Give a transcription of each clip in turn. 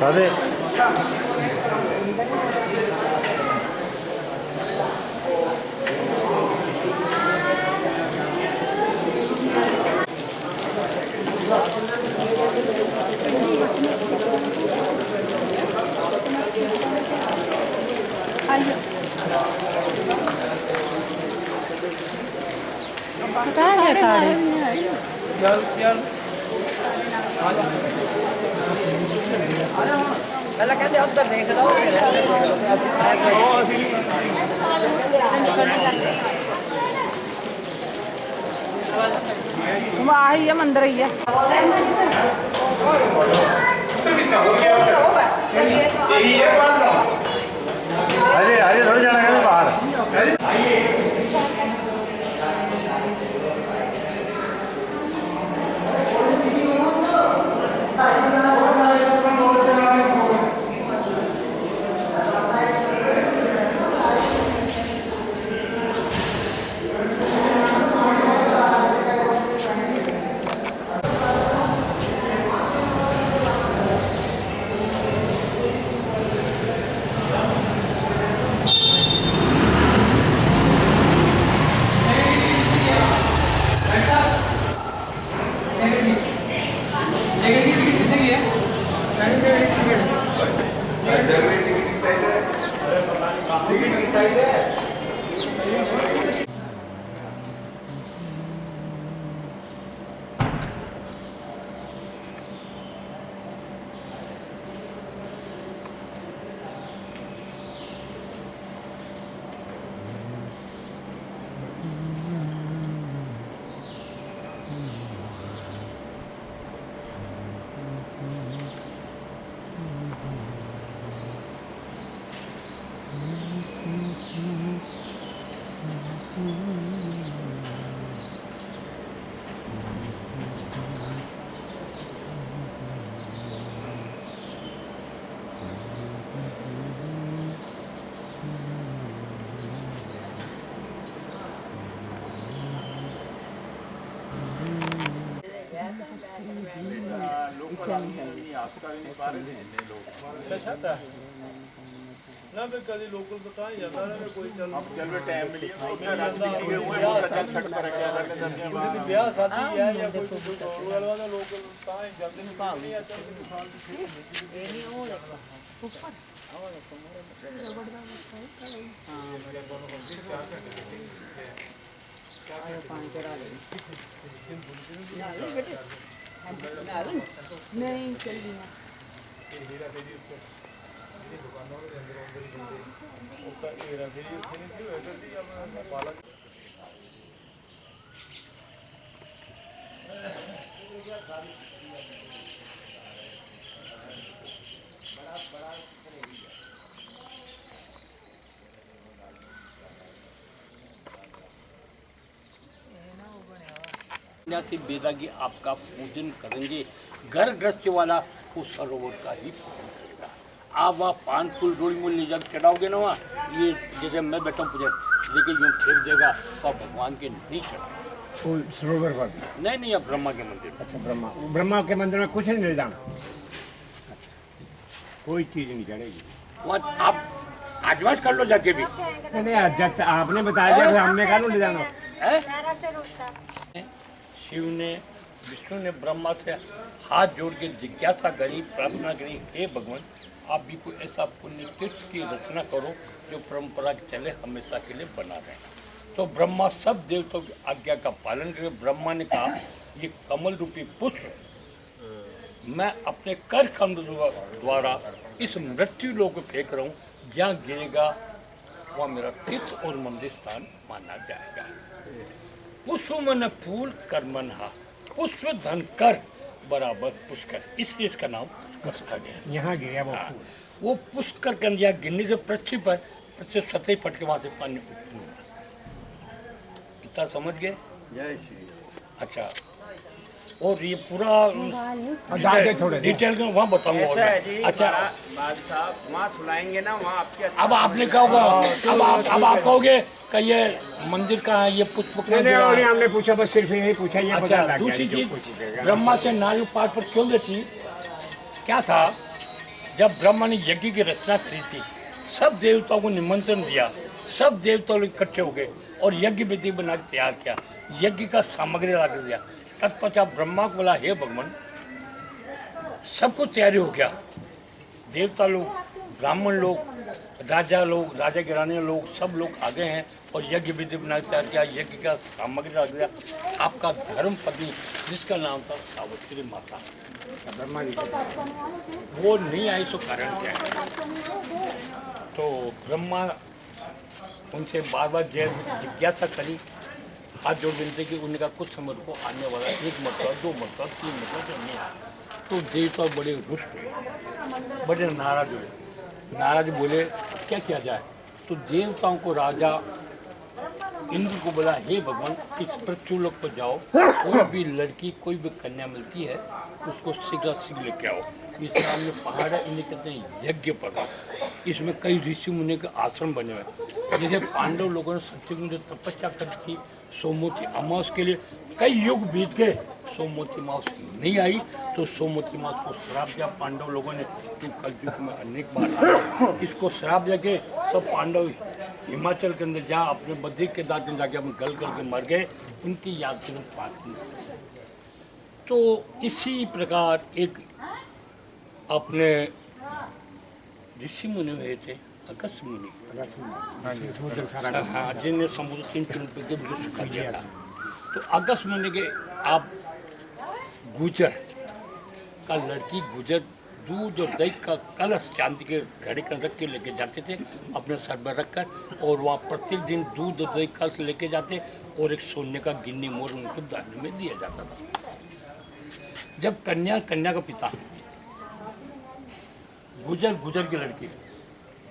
अरे कहाँ है साड़ी? पहले कहते उधर देख लो तुम आ ही है मंदिर ही है। अरे अरे थोड़ी जाना है बाहर। ना मैं कभी लोकल बताएं जाता है कोई चल अब चल में टाइम मिली है उधर रास्ते निकले हुए हैं वो कचल छट पर क्या करने दर्शन किसी ब्याह शादी है या कोई रोल वाला लोकल बताएं जल्दी नहीं आता ये नहीं हो ऊपर नहीं चल दुकानों के अंदर अंदर ही घूमते उसका एरा फिर अपना बालक बेदागी आपका पूजन करेंगे। घर गृहस्थी वाला उस सरोवर का ही पूजन करेगा। आप वहाँ पान फूल रोल मूल ले जाकर चढ़ाओगे ना वहाँ, ये जैसे मैं बैठा हूँ पूजा लेकिन यूँ फेंक देगा तो आप भगवान के नहीं चढ़ाओ। सरोवर पर नहीं अब ब्रह्मा के मंदिर। अच्छा ब्रह्मा के मंदिर में कुछ नहीं ले जाना, कोई चीज़ नहीं चढ़ेगी वहाँ। आप एडवांस कर लो जाके भी। नहीं जब आपने बताया फिर हमने कहा ले जाना है। शिव ने विष्णु ने ब्रह्मा से हाथ जोड़ के जिज्ञासा करी, प्रार्थना करी, हे भगवान आप भी कोई ऐसा पुण्य तीर्थ की रचना करो जो परंपरा चले हमेशा के लिए बना रहे। तो ब्रह्मा सब देवताओं की आज्ञा का पालन करे। ब्रह्मा ने कहा ये कमल रूपी पुष्प मैं अपने कर कमल द्वारा इस मृत्यु लोक को फेंक रहा हूँ, जहाँ गिरेगा वहाँ मेरा तीर्थ और मंदिर स्थान माना जाएगा। पुष्प मन फूल कर मनहा, पुष्प धन कर बराबर पुष्कर, इसलिए इसका नाम पुष्कर रखा गया। यहाँ गिरा वो पुष्कर कंदिया गिरने से पृथ्वी पर सतह फट के वहाँ से पानी उत्पन्न हुआ। इतना समझ गए? जय श्री। अच्छा और ये पूरा डिटेल में वहाँ बताऊंगा। अच्छा बात साहब वहाँ सुनाएंगे ना वहाँ आपके। अब आपने कहा होगा, अब आप कहोगे कि ये मंदिर कहाँ है, ये पुष्प नहीं हमने पूछा, बस सिर्फ यही पूछा। ये अच्छा दूसरी चीज, ब्रह्मा से नारी पाठ पर क्यों बैठी? क्या था, जब ब्रह्मा ने यज्ञ की रचना करी थी, सब देवताओं को निमंत्रण दिया, सब देवता लोग इकट्ठे हो गए और यज्ञ विधि बना के तैयार किया, यज्ञ का सामग्री ला कर दिया। तत्पश्चात ब्रह्मा को बोला, हे भगवान, सब कुछ तैयारी हो गया, देवता लोग, ब्राह्मण लोग, राजा के रानी लोग, सब लोग आ गए हैं और यज्ञ विधि बना के तैयार किया, यज्ञ का सामग्री ला दिया। आपका धर्म पत्नी जिसका नाम था सावित्री माता, ब्रह्मा जी वो नहीं आई, सो कारण क्या है? तो ब्रह्मा उनसे बार बार जिज्ञासा करी, हाथ जोड़ विनती की, उनका कुछ समय को आने वाला, 1 मरतबा, 2 मरतबा, 3 मरतबा नहीं आया। तो देवता बड़े रुष्ट हुए, बड़े नाराज हुए, नाराज बोले क्या किया जाए? तो देवताओं को राजा इंद्र को बोला, हे भगवान, इस पृथ्वीलोक पर जाओ, कोई भी लड़की, कोई भी कन्या मिलती है उसको शीघ्र लेके आओ। इस सामने पहाड़ है, इन्हें कहते हैं यज्ञ पर्वत। इसमें कई ऋषि मुनि के आश्रम बने हुए, जैसे पांडव लोगों ने सत्ययुग में तपस्या करी थी सोमवती अमावस के लिए, कई युग बीत गए, सोमवती अमावस नहीं आई, तो सोमवती अमावस को श्राप दिया पांडव लोगों ने, तू कलयुग में अनेक बार आया, इसको श्राप देके सब पांडव हिमाचल के अंदर जा, अपने बद्री केदार में जाके अपने गल करके मर गए, उनकी याद में पाठ की। तो इसी प्रकार एक अपने ऋषि मुनि हुए थे, अगस्त्य मुनि, हाँ, जिन्हें समुद्र 3 चुनपे के विरुद्ध कर दिया था। तो अगस्त्य मुनि के आप गुजर का लड़की गुजर दूध और दही का कलश चांदी के घड़े कर रख के लेके जाते थे अपने सर पर रखकर, और वहाँ प्रत्येक दिन दूध और दही कलश लेके जाते और एक सोने का गिन्नी मोर उनको दान में दिया जाता था। जब कन्या का पिता गुजर की लड़की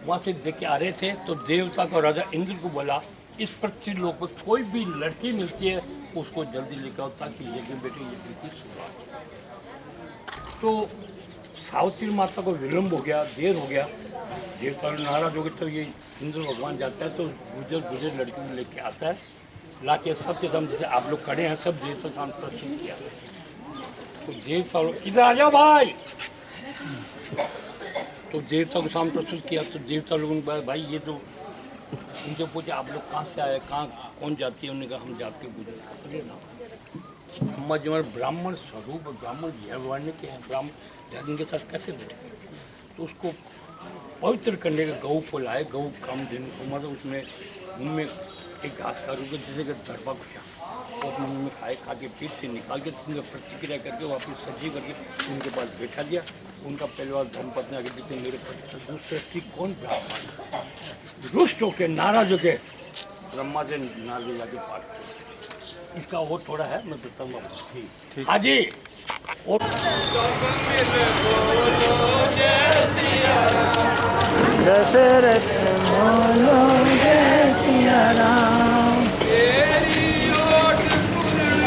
वहाँ से देख के आ रहे थे, तो देवता का राजा इंद्र को बोला, इस पृथ्वी लोक पर कोई भी लड़की मिलती है उसको जल्दी लेकर आओ, ताकि यज्ञ बेटे यज्ञ की शुरुआत। तो सावित्री माता को विलम्ब हो गया, देर हो गया, देवता नाराज हो गए, तो ये इंद्र भगवान जाता है, तो गुजर लड़की को लेके आता है, ला के सबके सामने, जैसे आप लोग खड़े हैं, सब देवता सामने प्रस्तुत किया। तो देवता लोग, इधर आ जाओ भाई, तो देवता को सामने प्रस्तुत किया। तो देवता लोगों ने कहा, भाई ये तो, उनसे पूछे आप लोग कहाँ से आए, कहाँ कौन जाती है? उन्होंने कहा हम जात के गुजर ना। ब्रह्मा जी हमारे ब्राह्मण स्वरूप, ब्राह्मण वर्ण के हैं, ब्राह्मण धर्म के साथ कैसे बैठे? तो उसको पवित्र करने के गऊ को लाए, गऊ कम दिन को, मतलब उसमें उनमें एक घास का रूप जैसे कि दरबा खुशा, और अपने मुँह में खाए, खा के पेट से निकाल के उनका प्रतिक्रिया करके वापस सब्जी करके उनके पास बैठा दिया। उनका पहले बार धर्मपत्नी आगे देते, मेरे पति दूसरे कौन ब्राह्मण? रुष्ट होके, नाराज होके ब्रह्मा से नाराज जाके पाठ किया। इसका वो थोड़ा है, मैं बताऊँगा। ठीक, हाँ जी। और दशरथ बोलो जय सिया राम, तेरी ओट पूर्ण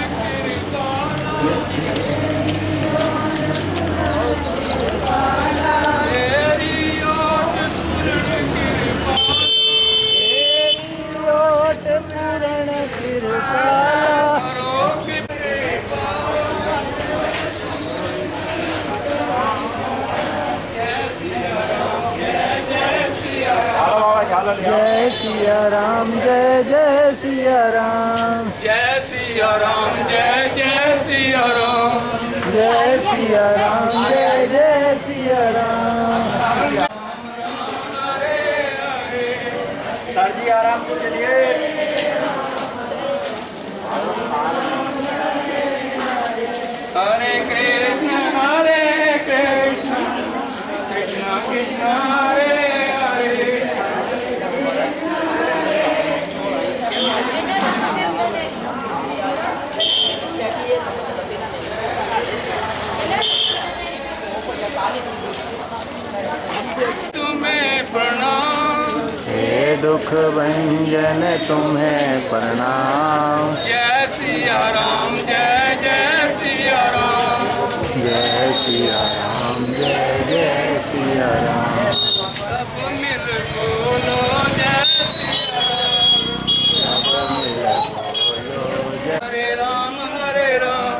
जय सिया राम, जय जय सिया राम, जय सिया राम, जय जय सिया राम, जय सिया राम, जय जय सिया राम। सर जी आराम से चलिए। हरे कृष्ण कृष्ण कृष्ण हरे हरे। तुम्हें प्रणाम, हे दुख भंजन तुम्हें प्रणाम, जय सिया राम, जय जय सिया राम, जय सिया राम, जय जय सिया राम। सब मिल बोलो जय सिया राम, सब मिल बोलो जय। हरे राम हरे राम।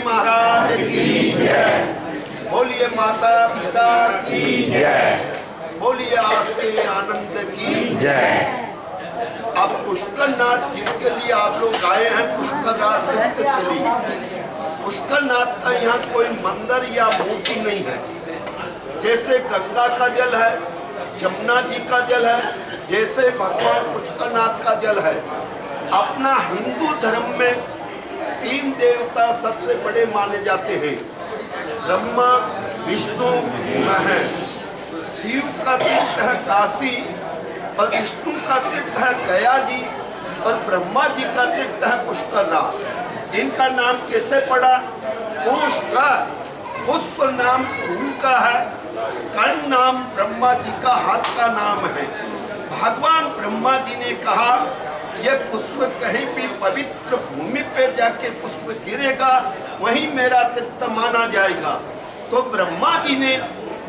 महाराज की जय, बोलिए माता पिता की जय, बोलिए आस्ते आनंद की जय। अब पुष्करनाथ जिसके लिए आप लोग आए हैं, पुष्करनाथ चलिए। पुष्करनाथ का यहाँ कोई मंदिर या मूर्ति नहीं है। जैसे गंगा का जल है, यमुना जी का जल है, जैसे भगवान पुष्करनाथ का जल है। अपना हिंदू धर्म में 3 देवता सबसे बड़े माने जाते हैं, ब्रह्मा विष्णु महेश। शिव का तीर्थ है काशी और विष्णु का तीर्थ है गया जी और ब्रह्मा जी का तीर्थ है पुष्करनाथ। इनका नाम कैसे पड़ा? पुष्कर, पुष्प नाम फूल का है, कर्ण नाम ब्रह्मा जी का हाथ का नाम है। भगवान ब्रह्मा जी ने कहा ये पुष्प कहीं भी पवित्र भूमि पे जाके पुष्प गिरेगा, वहीं मेरा तीर्थ माना जाएगा। तो ब्रह्मा जी ने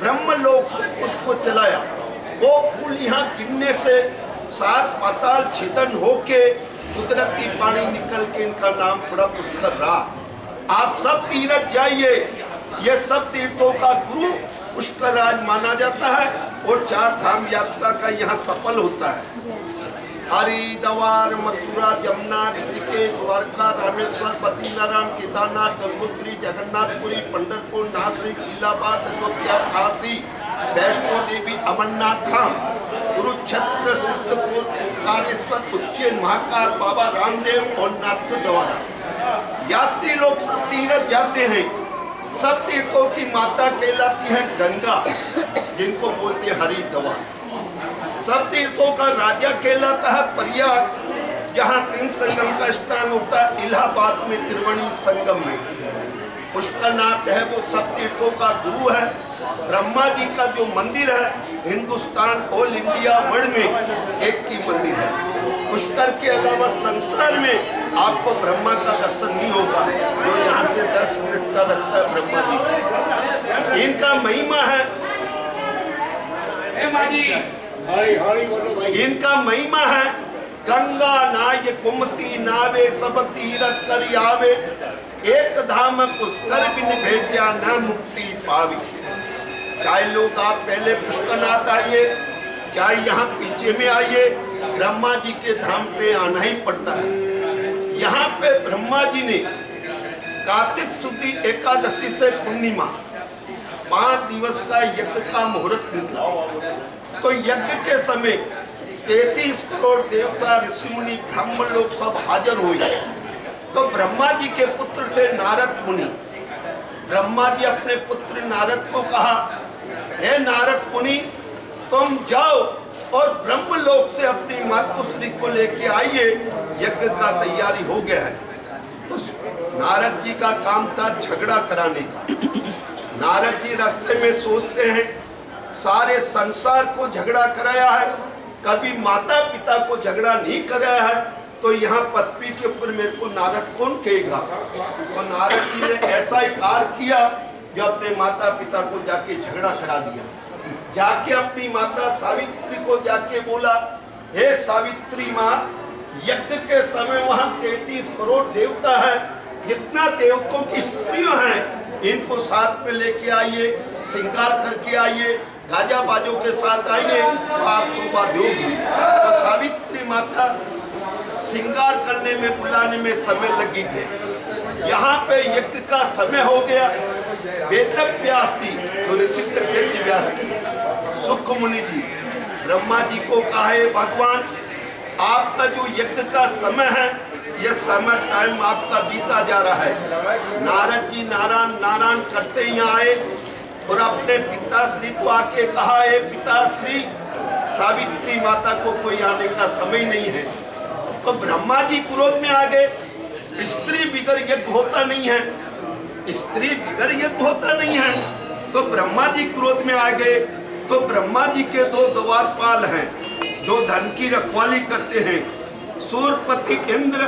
ब्रह्मलोक से पुष्प चलाया। वो फूल यहाँ गिरने से 7 पाताल छेदन होके कुदरती पानी निकल के इनका नाम पड़ा पुष्करनाथ। आप सब तीर्थ जाइए, ये सब तीर्थों का गुरु पुष्करराज माना जाता है और 4 धाम यात्रा का यहाँ सफल होता है। हरिद्वार, मथुरा, जमुना, ऋषिकेश, द्वारका, रामेश्वर, बद्रीनारायण, केदारनाथ, गंगोत्री, जगन्नाथपुरी, पंढरपुर, नासिक, इलाहाबाद, अयोध्या, काशी, वैष्णो देवी, अमरनाथ धाम, कुरुक्षेत्र, सिद्धपुर, ओंकारेश्वर, उज्जैन, महाकाल, बाबा रामदेव और नाथ द्वारा यात्री लोग सब तीर्थ जाते हैं। सब तीर्थों की माता कहलाती है गंगा, जिनको बोलते हैं हरिद्वार। सब तीर्थों का राजा कहलाता है प्रयाग, जहाँ 3 संगम का स्नान होता है, इलाहाबाद में त्रिवेणी संगम में। पुष्करनाथ है वो सब तीर्थों का गुरु है। ब्रह्मा जी का जो मंदिर है हिंदुस्तान ऑल इंडिया वर्ल्ड में एक ही मंदिर है। पुष्कर के अलावा संसार में आपको ब्रह्मा का दर्शन नहीं होगा, जो यहाँ से 10 मिनट का रास्ता है ब्रह्मा जी का। इनका महिमा है, इनका महिमा है गंगा नाय कुमती नावे सब तीरथ कर आवे, एक धाम पुष्कर बिन भेजा न मुक्ति पावी। चाहे लोग आप पहले पुष्करनाथ आइए, चाहे यहाँ पीछे में आइए, ब्रह्मा जी के धाम पे आना ही पड़ता है। यहाँ पे ब्रह्मा जी ने कार्तिक शुक्ल एकादशी से पूर्णिमा 5 दिवस का यज्ञ का मुहूर्त निकला। तो यज्ञ के समय 33 करोड़ देवता, ऋषि मुनि, ब्रह्म लोग सब हाजिर हुए। तो ब्रह्मा जी के पुत्र थे नारद मुनि। ब्रह्मा जी अपने पुत्र नारद को कहा, हे नारद मुनि, तुम जाओ और ब्रह्म लोक से अपनी मातुश्री को लेके आइए, यज्ञ का तैयारी हो गया है। तो नारद जी का काम था झगड़ा कराने का। नारद जी रास्ते में सोचते हैं सारे संसार को झगड़ा कराया है, कभी माता पिता को झगड़ा नहीं कराया है, तो यहाँ पृथ्वी के ऊपर मेरे को नारद कौन कहेगा। तो नारद जी ने ऐसा ही कार्य किया जो अपने माता पिता को जाके झगड़ा करा दिया। जाके अपनी माता सावित्री को जाके बोला, हे सावित्री माँ, यज्ञ के समय वहाँ 33 करोड़ देवता है, जितना देवताओं की स्त्रियां हैं इनको साथ में लेके आइए, श्रृंगार करके आइए, गाजा बाजों के साथ आइए, तो आपको बात होगी। तो सावित्री माता श्रृंगार करने में, बुलाने में समय लगी थे। यहाँ पे यज्ञ का समय हो गया। वेद व्यास जी, तो ऋषि वेद व्यास जी, सुख मुनि जी ब्रह्मा जी को कहा, है भगवान, आपका जो यज्ञ का समय है, यह समय टाइम आपका बीता जा रहा है। नारद जी नारायण नारायण करते ही आए और अपने पिताश्री को आके कहा, है पिताश्री, सावित्री माता को कोई आने का समय नहीं है। तो ब्रह्मा जी क्रोध में आ गए। स्त्री बिगर यज्ञ होता नहीं है, स्त्री बिगर यज्ञ होता नहीं है। तो ब्रह्मा जी क्रोध में आ गए। तो ब्रह्मा जी के 2 द्वारपाल हैं, जो धन की रखवाली करते हैं, सूर्यपति इंद्र,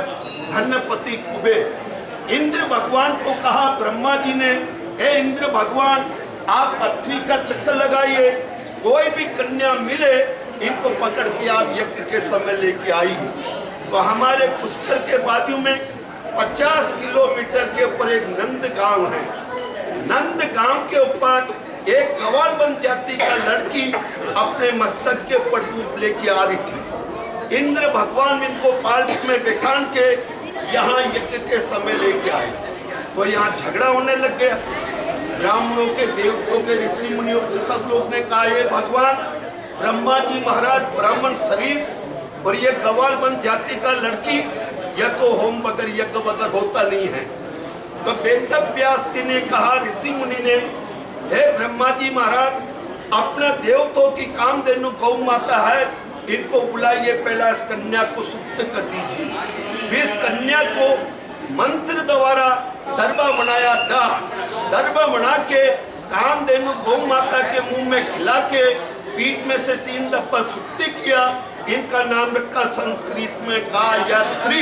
धनपति कुबेर। इंद्र भगवान को कहा ब्रह्मा जी ने, हे इंद्र भगवान, आप पृथ्वी का चक्कर लगाइए, कोई भी कन्या मिले इनको पकड़ के आप यज्ञ के समय लेके आइए। तो हमारे पुष्कर के बाजू में 50 किलोमीटर के ऊपर एक नंद गांव है। नंद गांव के ऊपर एक गवालबंद जाति का लड़की अपने मस्तक के ऊपर धूप लेके आ रही थी। इंद्र भगवान इनको पालकी में बैठान के यहाँ यज्ञ के समय लेके आए, तो यहाँ झगड़ा होने लग गया। ब्राह्मणों के, देवताओं के, ऋषि मुनियों के सब लोग ने कहा, ये भगवान ब्रह्मा जी महाराज ब्राह्मण शरीर और ये गवालबंद जाति का लड़की, यह तो होम बगैर यज्ञ बगैर होता नहीं है। तो वेद व्यास जी ने कहा, ऋषि मुनि ने, हे ब्रह्मा जी महाराज, अपना देवताओं की कामधेनु गौ माता है, इनको बुलाइए, पहला इस कन्या को शुद्ध कर दीजिए। फिर इस कन्या को मंत्र द्वारा दरबा बनाया, दरबा बना के कामधेनु गौ माता के मुंह में खिला के पीठ में से 3 दफा शुद्धि किया। इनका नाम रखा संस्कृत में गायत्री,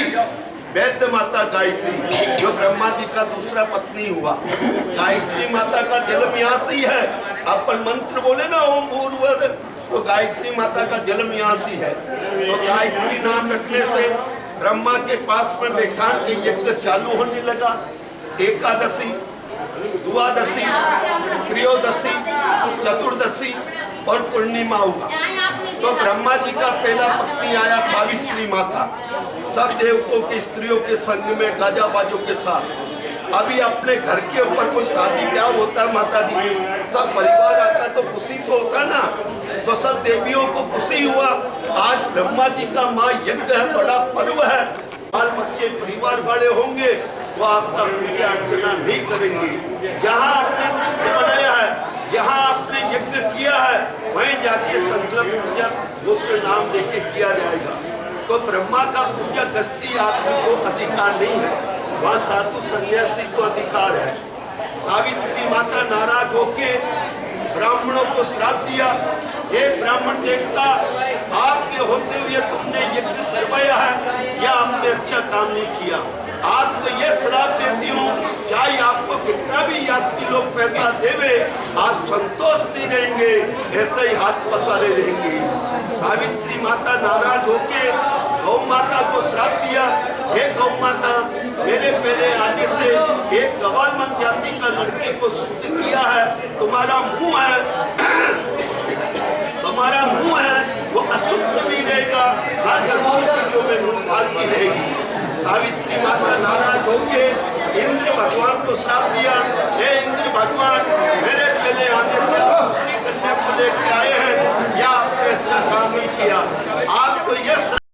वैद्य माता गायत्री, जो ब्रह्मा जी का दूसरा पत्नी हुआ। गायत्री माता का जन्म यहाँ से ही है। अपन मंत्र बोले ना, ओम भूर्भुवः, तो गायत्री माता का जन्म यहाँ से है। तो गायत्री नाम रखने से ब्रह्मा के पास में बैठा के यज्ञ चालू होने लगा। एकादशी, द्वादशी, त्रयोदशी, चतुर्दशी और पूर्णिमा हुआ। तो ब्रह्मा जी का पहला पत्नी आया सावित्री माता, सब देवताओं की स्त्रियों के संग में गाजा बाजों के साथ। अभी अपने घर के ऊपर कोई शादी ब्याह होता है माता जी, सब परिवार आता है तो खुशी तो होता ना, तो सब देवियों को खुशी हुआ। आज ब्रह्मा जी का माँ यज्ञ है, बड़ा पर्व है। बाल बच्चे परिवार वाले होंगे वो आपका पूजा अर्चना नहीं करेंगे। जहाँ आपने तीर्थ बनाया है, यहाँ आपने यज्ञ किया है, वहीं जाके संकल्प पूजा गोत्र नाम देके किया जाएगा। तो ब्रह्मा का पूजा गस्ती आदमी को अधिकार नहीं है, वहाँ साधु सन्यासी को अधिकार है। सावित्री माता नाराज होके ब्राह्मणों को श्राप दिया, हे ब्राह्मण देवता, आपके होते हुए तुमने यज्ञ करवाया है, या आपने अच्छा काम नहीं किया। आपको ये श्राप देती हूँ, चाहे आपको कितना भी यात्री लोग पैसा देवे, आज संतोष नहीं रहेंगे, ऐसे ही हाथ पसारे रहेंगे। सावित्री माता नाराज होके गौ माता को श्राप दिया, हे गौ माता, मेरे पहले आने से एक गवालबंद जाति का लड़की को शुद्ध किया है, तुम्हारा मुंह है, तुम्हारा मुंह है वो अशुद्ध नहीं रहेगा, हर गर्भवती चीजों में मुंह डालती रहेगी। सावित्री माता नाराज होके इंद्र भगवान को श्राप दिया, हे इंद्र भगवान, मेरे पहले आने से दूसरी कन्या को लेके आए हैं, या आपने अच्छा काम नहीं किया, आपको यह